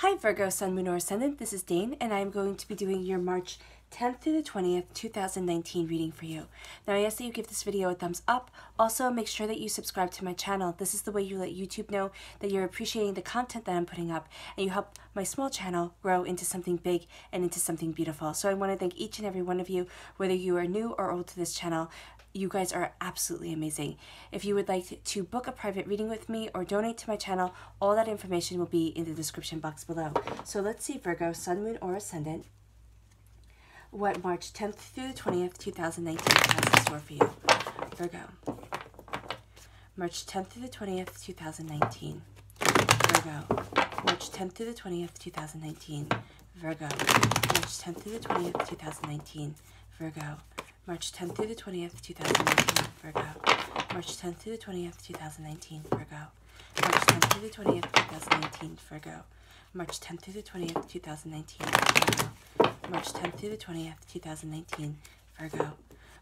Hi Virgo, Sun, Moon, or Ascendant. This is Dane, and I'm going to be doing your March 10th through the 20th, 2019 reading for you. Now, I ask that you give this video a thumbs up. Also, make sure that you subscribe to my channel. This is the way you let YouTube know that you're appreciating the content that I'm putting up, and you help my small channel grow into something big and into something beautiful. So I want to thank each and every one of you, whether you are new or old to this channel. You guys are absolutely amazing. If you would like to book a private reading with me or donate to my channel, all that information will be in the description box below. So let's see, Virgo, Sun, Moon, or Ascendant, what March 10th through the 20th, 2019 has in store for you. Virgo, March 10th through the 20th, 2019. Virgo, March 10th through the 20th, 2019. Virgo, March 10th through the 20th, 2019. Virgo, March 10th through the 20th, 2019, Virgo. March 10th through the 20th, 2019, Virgo. March 10th through the 20th, 2019, Virgo. March 10th through the 20th, 2019, Virgo. March 10th through the 20th, 2019, Virgo.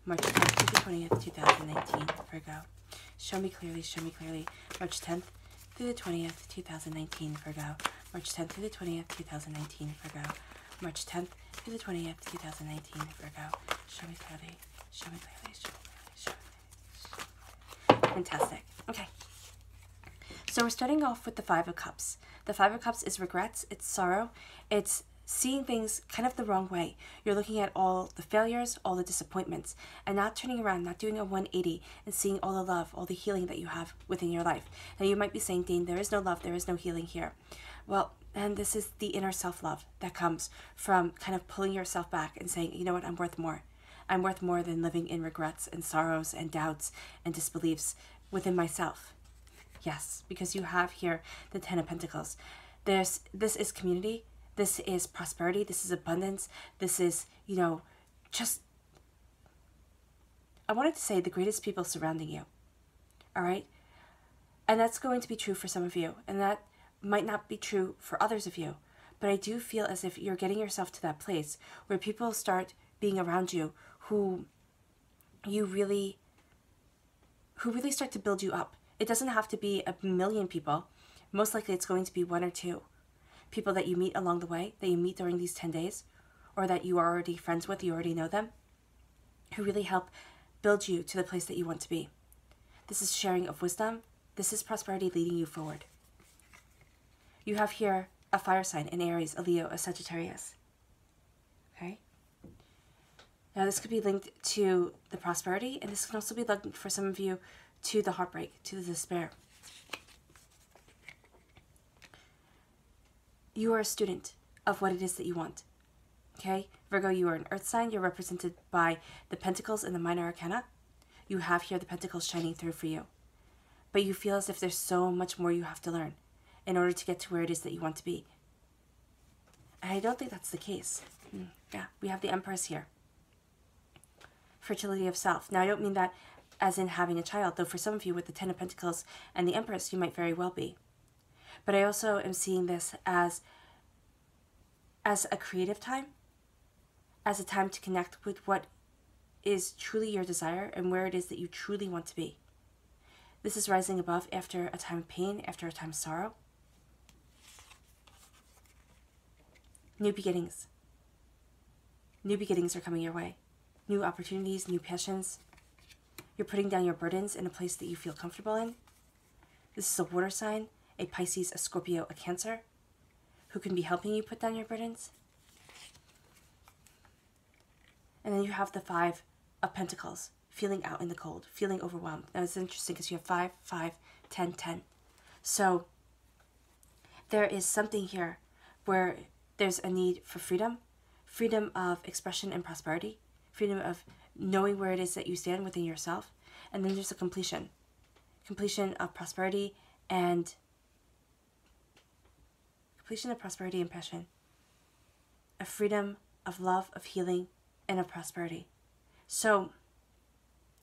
March 10th through the 20th, 2019, Virgo. Show me clearly, show me clearly. March 10th through the 20th, 2019, Virgo. March 10th through the 20th, 2019, Virgo. March 10th through the 20th, 2019, Virgo. Show me clearly, show me clearly, show me clearly, show me clearly. Fantastic. Okay. So we're starting off with the Five of Cups. The Five of Cups is regrets, it's sorrow, it's seeing things kind of the wrong way. You're looking at all the failures, all the disappointments, and not turning around, not doing a 180 and seeing all the love, all the healing that you have within your life. Now you might be saying, Dane, there is no love, there is no healing here. Well, and this is the inner self-love that comes from kind of pulling yourself back and saying, you know what, I'm worth more. I'm worth more than living in regrets and sorrows and doubts and disbeliefs within myself. Yes, because you have here the Ten of Pentacles. This is community. This is prosperity. This is abundance. This is, you know, just, I wanted to say the greatest people surrounding you. All right? And that's going to be true for some of you. And that might not be true for others of you. But I do feel as if you're getting yourself to that place where people start being around you who really start to build you up. It doesn't have to be a million people. Most likely it's going to be one or two people that you meet along the way, that you meet during these 10 days, or that you are already friends with, you already know them, who really help build you to the place that you want to be. This is sharing of wisdom. This is prosperity leading you forward. You have here a fire sign, an Aries, a Leo, a Sagittarius. Okay? Now this could be linked to the prosperity, and this can also be linked for some of you to the heartbreak, to the despair. You are a student of what it is that you want. Okay? Virgo, you are an earth sign. You're represented by the Pentacles and the Minor Arcana. You have here the Pentacles shining through for you. But you feel as if there's so much more you have to learn in order to get to where it is that you want to be. And I don't think that's the case. Yeah, we have the Empress here. Fertility of self. Now, I don't mean that as in having a child, though for some of you with the Ten of Pentacles and the Empress, you might very well be. But I also am seeing this as a creative time, as a time to connect with what is truly your desire and where it is that you truly want to be. This is rising above after a time of pain, after a time of sorrow. New beginnings. New beginnings are coming your way. New opportunities, new passions. You're putting down your burdens in a place that you feel comfortable in. This is a water sign, a Pisces, a Scorpio, a Cancer, who can be helping you put down your burdens. And then you have the Five of Pentacles, feeling out in the cold, feeling overwhelmed. Now it's interesting because you have 5, 5, 10, 10. So there is something here where there's a need for freedom, freedom of expression and prosperity, freedom of knowing where it is that you stand within yourself. And then there's a completion of prosperity and passion, a freedom of love, of healing, and of prosperity. So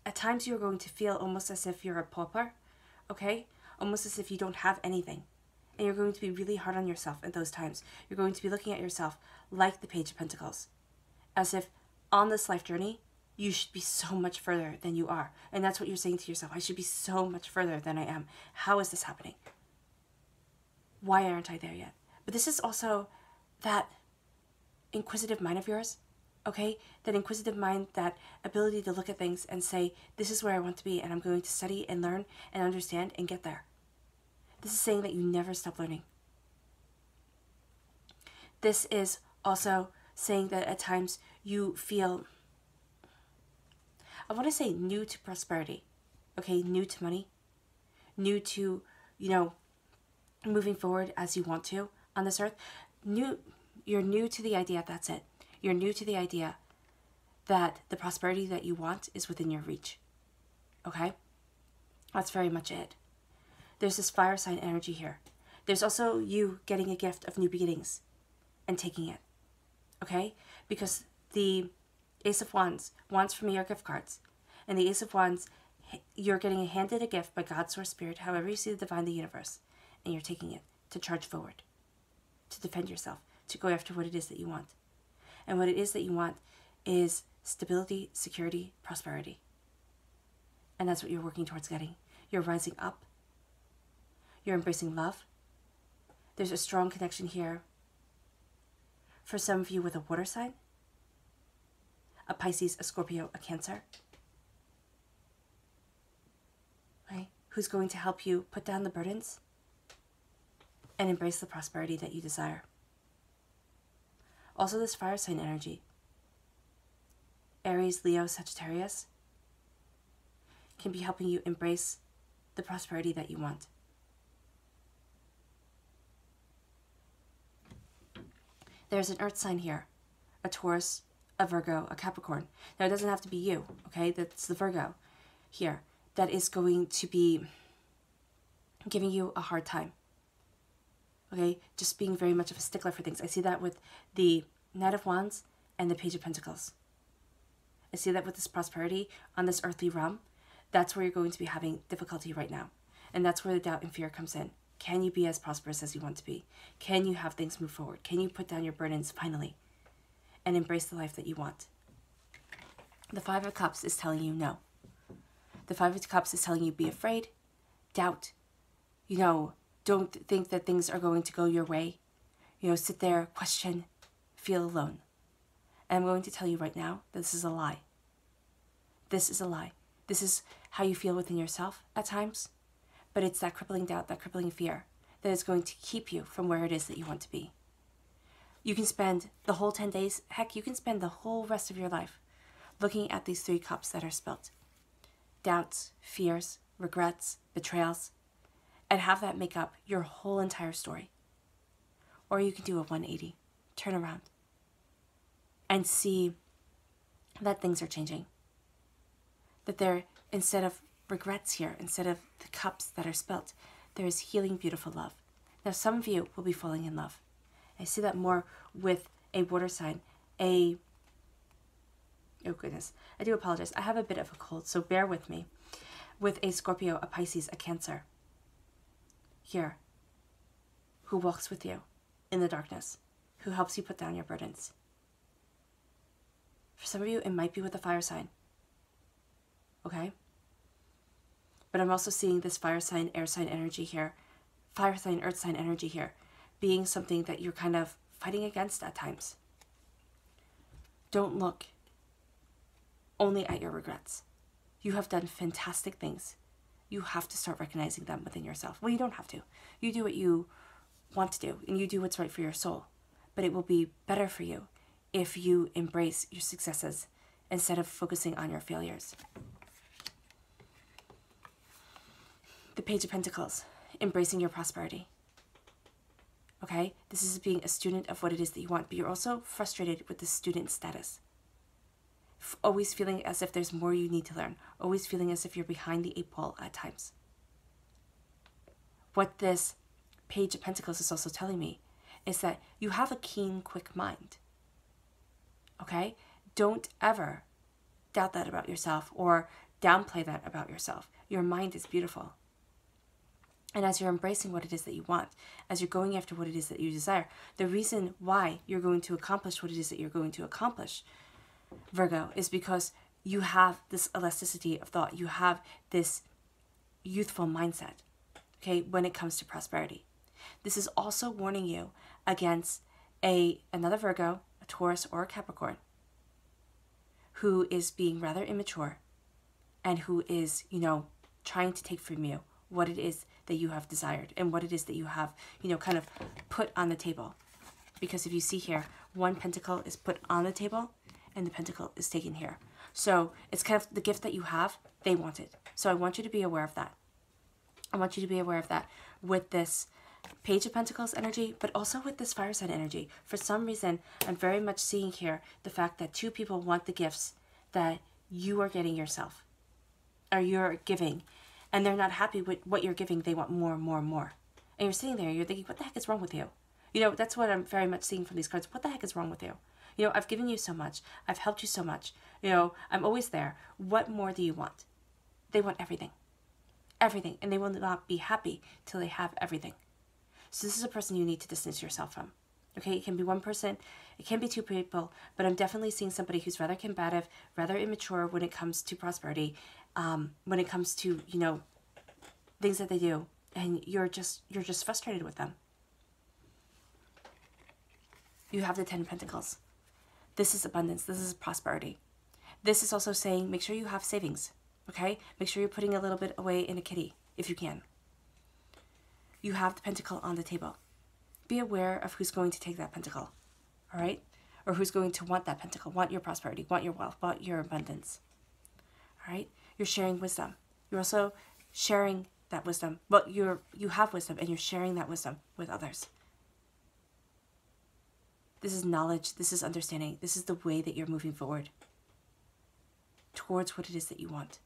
at times you're going to feel almost as if you're a pauper, okay? Almost as if you don't have anything. And you're going to be really hard on yourself at those times. You're going to be looking at yourself like the Page of Pentacles, as if on this life journey, you should be so much further than you are. And that's what you're saying to yourself. I should be so much further than I am. How is this happening? Why aren't I there yet? But this is also that inquisitive mind of yours, okay? That inquisitive mind, that ability to look at things and say, this is where I want to be, and I'm going to study and learn and understand and get there. This is saying that you never stop learning. This is also saying that at times you feel, I want to say new to prosperity, okay? New to money, new to, moving forward as you want to on this earth. You're new to the idea, that's it. You're new to the idea that the prosperity that you want is within your reach, okay? That's very much it. There's this fire sign energy here. There's also you getting a gift of new beginnings and taking it, okay? Because the Ace of Wands wants from your gift cards. And the Ace of Wands, you're getting handed a gift by God, Source, Spirit, however you see the divine, the universe. And you're taking it to charge forward, to defend yourself, to go after what it is that you want. And what it is that you want is stability, security, prosperity. And that's what you're working towards getting. You're rising up. You're embracing love. There's a strong connection here for some of you with a water sign, a Pisces, a Scorpio, a Cancer, right? Who's going to help you put down the burdens and embrace the prosperity that you desire. Also this fire sign energy, Aries, Leo, Sagittarius, can be helping you embrace the prosperity that you want. There's an earth sign here, a Taurus, a Virgo, a Capricorn. Now, it doesn't have to be you, okay? That's the Virgo here. That is going to be giving you a hard time, okay? Just being very much of a stickler for things. I see that with the Knight of Wands and the Page of Pentacles. I see that with this prosperity on this earthly realm. That's where you're going to be having difficulty right now. And that's where the doubt and fear comes in. Can you be as prosperous as you want to be? Can you have things move forward? Can you put down your burdens finally and embrace the life that you want? The Five of Cups is telling you no. The Five of Cups is telling you be afraid, doubt, don't think that things are going to go your way. Sit there, question, feel alone. And I'm going to tell you right now that this is a lie. This is a lie. This is how you feel within yourself at times. But it's that crippling doubt, that crippling fear that is going to keep you from where it is that you want to be. You can spend the whole 10 days, heck, you can spend the whole rest of your life looking at these 3 cups that are spilt. Doubts, fears, regrets, betrayals, and have that make up your whole entire story. Or you can do a 180, turn around, and see that things are changing. That there, instead of regrets here, instead of the cups that are spilt, there is healing, beautiful love. Now, some of you will be falling in love. I see that more with a water sign, oh goodness, I do apologize. I have a bit of a cold, so bear with me. With a Scorpio, a Pisces, a Cancer, here, who walks with you in the darkness, who helps you put down your burdens. For some of you, it might be with a fire sign, okay? But I'm also seeing this fire sign, air sign energy here, fire sign, earth sign energy here, being something that you're kind of fighting against at times. Don't look only at your regrets. You have done fantastic things. You have to start recognizing them within yourself. Well, you don't have to. You do what you want to do, and you do what's right for your soul. But it will be better for you if you embrace your successes instead of focusing on your failures. The Page of Pentacles, embracing your prosperity. Okay? This is being a student of what it is that you want, but you're also frustrated with the student status. Always feeling as if there's more you need to learn. Always feeling as if you're behind the 8 ball at times. What this Page of Pentacles is also telling me is that you have a keen, quick mind. Okay? Don't ever doubt that about yourself or downplay that about yourself. Your mind is beautiful. And as you're embracing what it is that you want, as you're going after what it is that you desire, the reason why you're going to accomplish what it is that you're going to accomplish, Virgo, is because you have this elasticity of thought. You have this youthful mindset, okay, when it comes to prosperity. This is also warning you against another Virgo, a Taurus, or a Capricorn, who is being rather immature and who is, trying to take from you what it is that you have desired and what it is that you have, kind of put on the table. Because if you see here, one pentacle is put on the table and the pentacle is taken here. So it's kind of the gift that you have, they want it. So I want you to be aware of that. I want you to be aware of that with this Page of Pentacles energy, but also with this fire sign energy. For some reason, I'm very much seeing here the fact that two people want the gifts that you are getting yourself, or you're giving, and they're not happy with what you're giving. They want more and more and more. And you're sitting there, you're thinking, what the heck is wrong with you? That's what I'm very much seeing from these cards. What the heck is wrong with you? I've given you so much. I've helped you so much. I'm always there. What more do you want? They want everything. Everything. And they will not be happy till they have everything. So this is a person you need to distance yourself from. Okay, it can be one person, it can be two people, but I'm definitely seeing somebody who's rather combative, rather immature when it comes to prosperity, when it comes to, things that they do, and you're just frustrated with them. You have the 10 of Pentacles. This is abundance. This is prosperity. This is also saying make sure you have savings, okay? Make sure you're putting a little bit away in a kitty if you can. You have the pentacle on the table. Be aware of who's going to take that pentacle, all right? Or who's going to want that pentacle, want your prosperity, want your wealth, want your abundance, all right? You're sharing wisdom. You're also sharing that wisdom. Well, you have wisdom and you're sharing that wisdom with others. This is knowledge. This is understanding. This is the way that you're moving forward towards what it is that you want,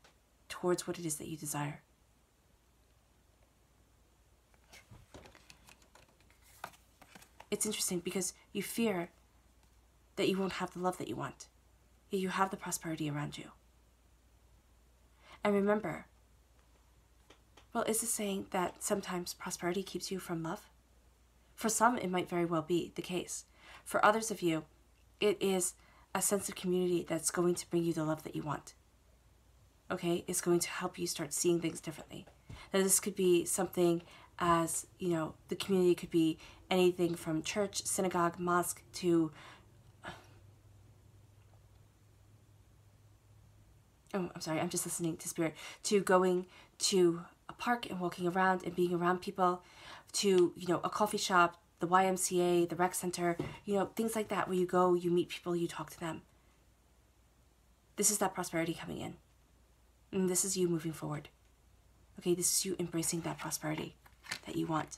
towards what it is that you desire. It's interesting because you fear that you won't have the love that you want, yet you have the prosperity around you. And remember, well, is this saying that sometimes prosperity keeps you from love? For some, it might very well be the case. For others of you, it is a sense of community that's going to bring you the love that you want. Okay? It's going to help you start seeing things differently. Now, this could be something as, the community could be anything from church, synagogue, mosque to... Oh, I'm sorry, I'm just listening to Spirit. To going to a park and walking around and being around people, to, a coffee shop, the YMCA, the rec center, things like that, where you go, you meet people, you talk to them. This is that prosperity coming in. And this is you moving forward. Okay, this is you embracing that prosperity that you want.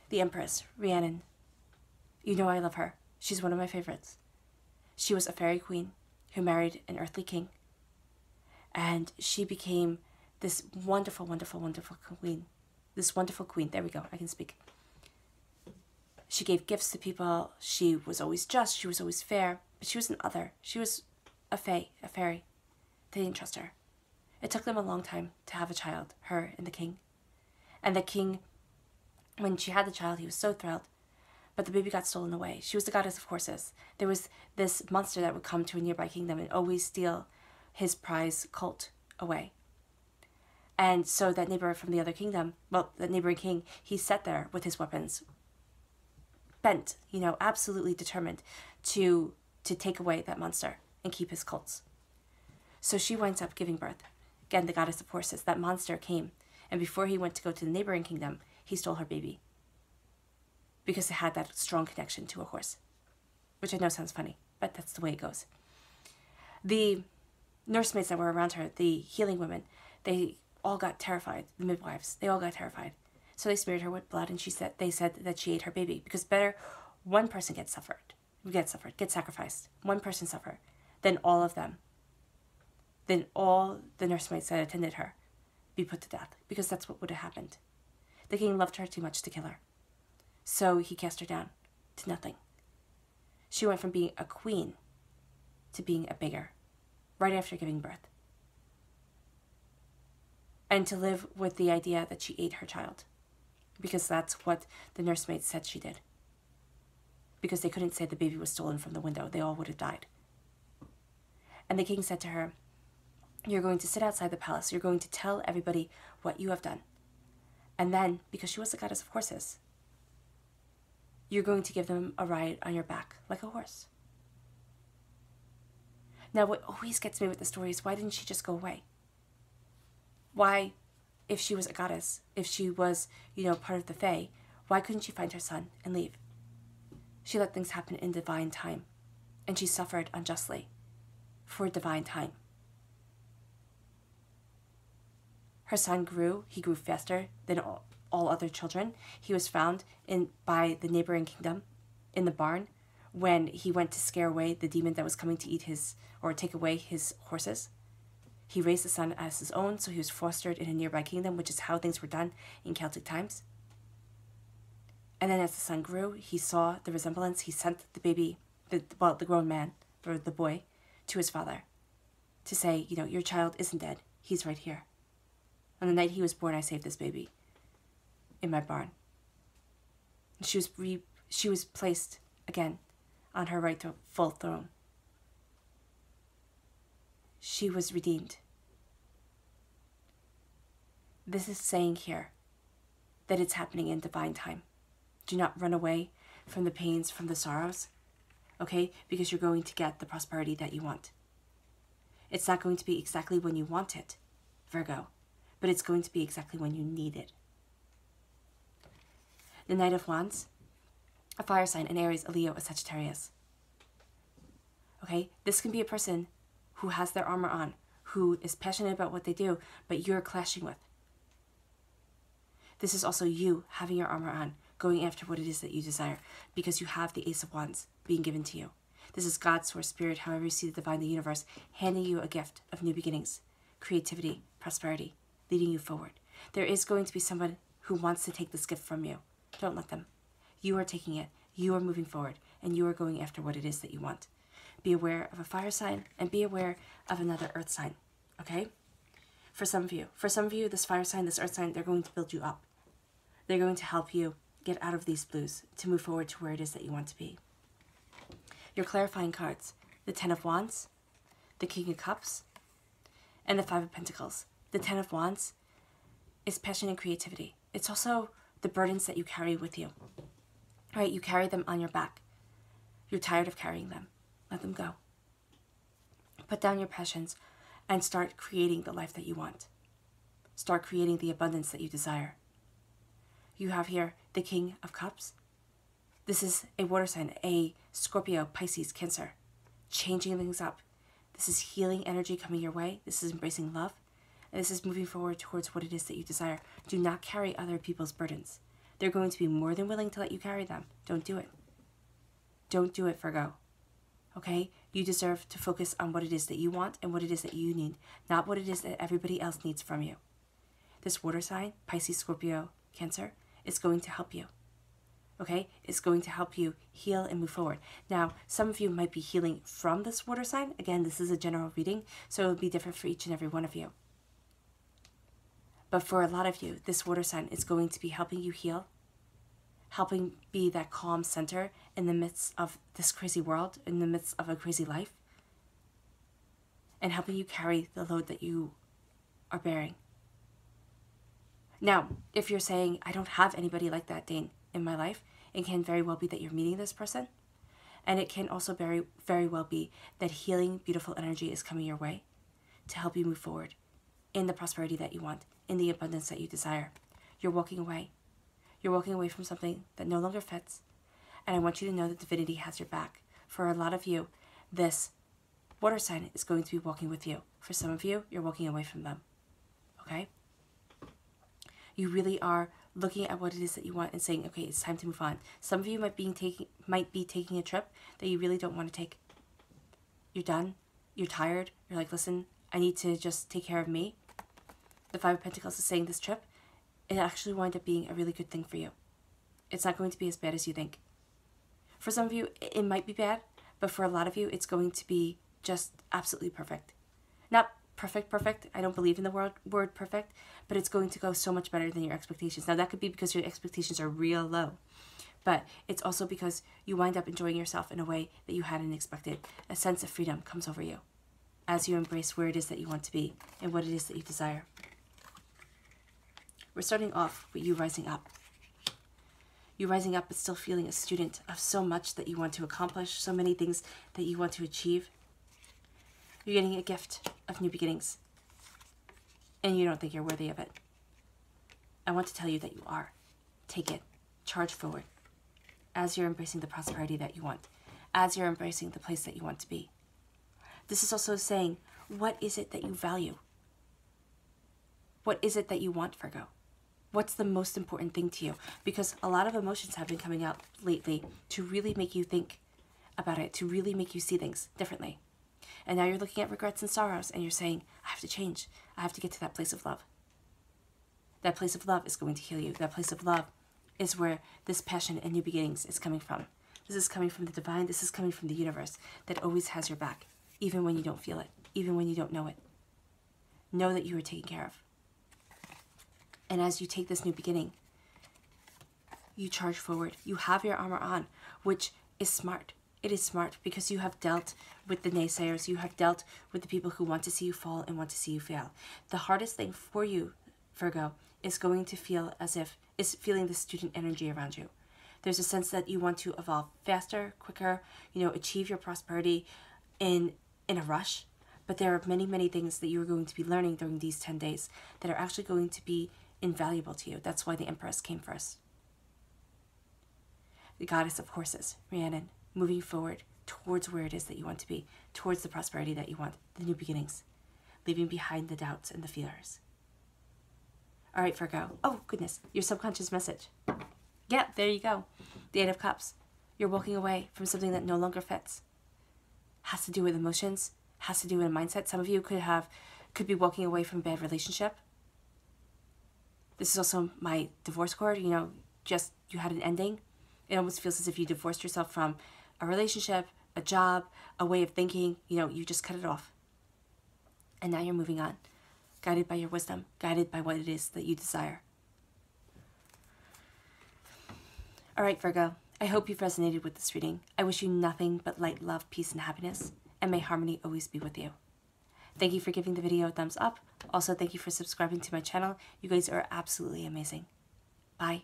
The Empress, Rhiannon. I love her. She's one of my favorites. She was a fairy queen who married an earthly king. And she became this wonderful, wonderful, wonderful queen. This wonderful queen. There we go. I can speak. She gave gifts to people. She was always just. She was always fair. But she was an other. She was a fae, a fairy. They didn't trust her. It took them a long time to have a child, her and the king. And the king, when she had the child, he was so thrilled. But the baby got stolen away. She was the goddess of horses. There was this monster that would come to a nearby kingdom and always steal his prize colt away. And so that neighbor from the other kingdom, well, the neighboring king, he sat there with his weapons, bent, absolutely determined to take away that monster and keep his colts. So she winds up giving birth. Again, the goddess of horses. That monster came, and before he went to go to the neighboring kingdom, he stole her baby. Because it had that strong connection to a horse. Which I know sounds funny, but that's the way it goes. The nursemaids that were around her, the healing women, they all got terrified. The midwives, they all got terrified. So they smeared her with blood, and they said that she ate her baby. Because better one person gets sacrificed. One person suffered, than all of them. Then all the nursemaids that attended her be put to death. Because that's what would have happened. The king loved her too much to kill her. So he cast her down to nothing. She went from being a queen to being a beggar right after giving birth. And to live with the idea that she ate her child. Because that's what the nursemaids said she did. Because they couldn't say the baby was stolen from the window. They all would have died. And the king said to her, "You're going to sit outside the palace. You're going to tell everybody what you have done." And then, because she was the goddess of horses, you're going to give them a ride on your back like a horse. Now, what always gets me with the story is, why didn't she just go away? Why, if she was a goddess, if she was, part of the Fae, why couldn't she find her son and leave? She let things happen in divine time, and she suffered unjustly for divine time. Her son grew. He grew faster than all other children. He was found by the neighboring kingdom in the barn when he went to scare away the demon that was coming to eat take away his horses. He raised the son as his own, so he was fostered in a nearby kingdom, which is how things were done in Celtic times. And then as the son grew, he saw the resemblance. He sent the baby, the grown man, or the boy, to his father to say, your child isn't dead. He's right here. On the night he was born, I saved this baby in my barn. And she was placed again on her right to full throne. She was redeemed. This is saying here that it's happening in divine time. Do not run away from the pains, from the sorrows, okay? Because you're going to get the prosperity that you want. It's not going to be exactly when you want it, Virgo, but it's going to be exactly when you need it. The Knight of Wands, a fire sign, an Aries, a Leo, a Sagittarius. Okay, this can be a person who has their armor on, who is passionate about what they do, but you're clashing with. This is also you having your armor on, going after what it is that you desire, because you have the Ace of Wands being given to you. This is God, Source, Spirit, however you see the divine, the universe, handing you a gift of new beginnings, creativity, prosperity, leading you forward. There is going to be someone who wants to take this gift from you. Don't let them. You are taking it, you are moving forward, and you are going after what it is that you want. Be aware of a fire sign and be aware of another earth sign, okay? For some of you, this fire sign, this earth sign, they're going to build you up. They're going to help you get out of these blues to move forward to where it is that you want to be. Your clarifying cards, the Ten of Wands, the King of Cups, and the Five of Pentacles. The Ten of Wands is passion and creativity. It's also the burdens that you carry with you. Right? You carry them on your back. You're tired of carrying them. Let them go. Put down your passions and start creating the life that you want. Start creating the abundance that you desire. You have here the King of Cups. This is a water sign, a Scorpio, Pisces, Cancer. Changing things up. This is healing energy coming your way. This is embracing love. And this is moving forward towards what it is that you desire. Do not carry other people's burdens. They're going to be more than willing to let you carry them. Don't do it. Don't do it, Virgo. Okay? You deserve to focus on what it is that you want and what it is that you need, not what it is that everybody else needs from you. This water sign, Pisces, Scorpio, Cancer, is going to help you. Okay? It's going to help you heal and move forward. Now, some of you might be healing from this water sign. Again, this is a general reading, so it'll be different for each and every one of you. But for a lot of you, this water sign is going to be helping you heal, helping be that calm center in the midst of this crazy world, in the midst of a crazy life, and helping you carry the load that you are bearing. Now, if you're saying, I don't have anybody like that, Dane, in my life, it can very well be that you're meeting this person. And it can also very, very well be that healing, beautiful energy is coming your way to help you move forward in the prosperity that you want, in the abundance that you desire. You're walking away. You're walking away from something that no longer fits. And I want you to know that divinity has your back. For a lot of you, this water sign is going to be walking with you. For some of you, you're walking away from them. Okay? You really are looking at what it is that you want and saying, okay, it's time to move on. Some of you might be taking a trip that you really don't want to take. You're done. You're tired. You're like, listen, I need to just take care of me. The Five of Pentacles is saying this trip, it actually wind up being a really good thing for you. It's not going to be as bad as you think. For some of you, it might be bad, but for a lot of you, it's going to be just absolutely perfect. Not perfect. I don't believe in the word perfect, but it's going to go so much better than your expectations. Now, that could be because your expectations are real low, but it's also because you wind up enjoying yourself in a way that you hadn't expected. A sense of freedom comes over you as you embrace where it is that you want to be and what it is that you desire. We're starting off with you rising up. You're rising up but still feeling a student of so much that you want to accomplish, so many things that you want to achieve. You're getting a gift of new beginnings, and you don't think you're worthy of it. I want to tell you that you are. Take it. Charge forward. As you're embracing the prosperity that you want. As you're embracing the place that you want to be. This is also saying, what is it that you value? What is it that you want, Virgo? What's the most important thing to you? Because a lot of emotions have been coming out lately to really make you think about it, to really make you see things differently. And now you're looking at regrets and sorrows and you're saying, I have to change. I have to get to that place of love. That place of love is going to heal you. That place of love is where this passion and new beginnings is coming from. This is coming from the divine. This is coming from the universe that always has your back, even when you don't feel it, even when you don't know it. Know that you are taken care of. And as you take this new beginning, you charge forward. You have your armor on, which is smart. It is smart because you have dealt with the naysayers. You have dealt with the people who want to see you fall and want to see you fail. The hardest thing for you, Virgo, is going to feel as if, is feeling the student energy around you. There's a sense that you want to evolve faster, quicker, achieve your prosperity in a rush. But there are many, many things that you're going to be learning during these 10 days that are actually going to be invaluable to you. That's why the Empress came first. The goddess of horses, Rhiannon, moving forward towards where it is that you want to be, towards the prosperity that you want, the new beginnings, leaving behind the doubts and the fears. All right, Virgo. Oh, goodness, your subconscious message. Yeah, there you go. The Eight of Cups. You're walking away from something that no longer fits. Has to do with emotions, has to do with a mindset. Some of you could be walking away from a bad relationship. This is also my divorce card. Just you had an ending. It almost feels as if you divorced yourself from a relationship, a job, a way of thinking. You just cut it off. And now you're moving on, guided by your wisdom, guided by what it is that you desire. All right, Virgo, I hope you've resonated with this reading. I wish you nothing but light, love, peace, and happiness, and may harmony always be with you. Thank you for giving the video a thumbs up. Also, thank you for subscribing to my channel. You guys are absolutely amazing. Bye.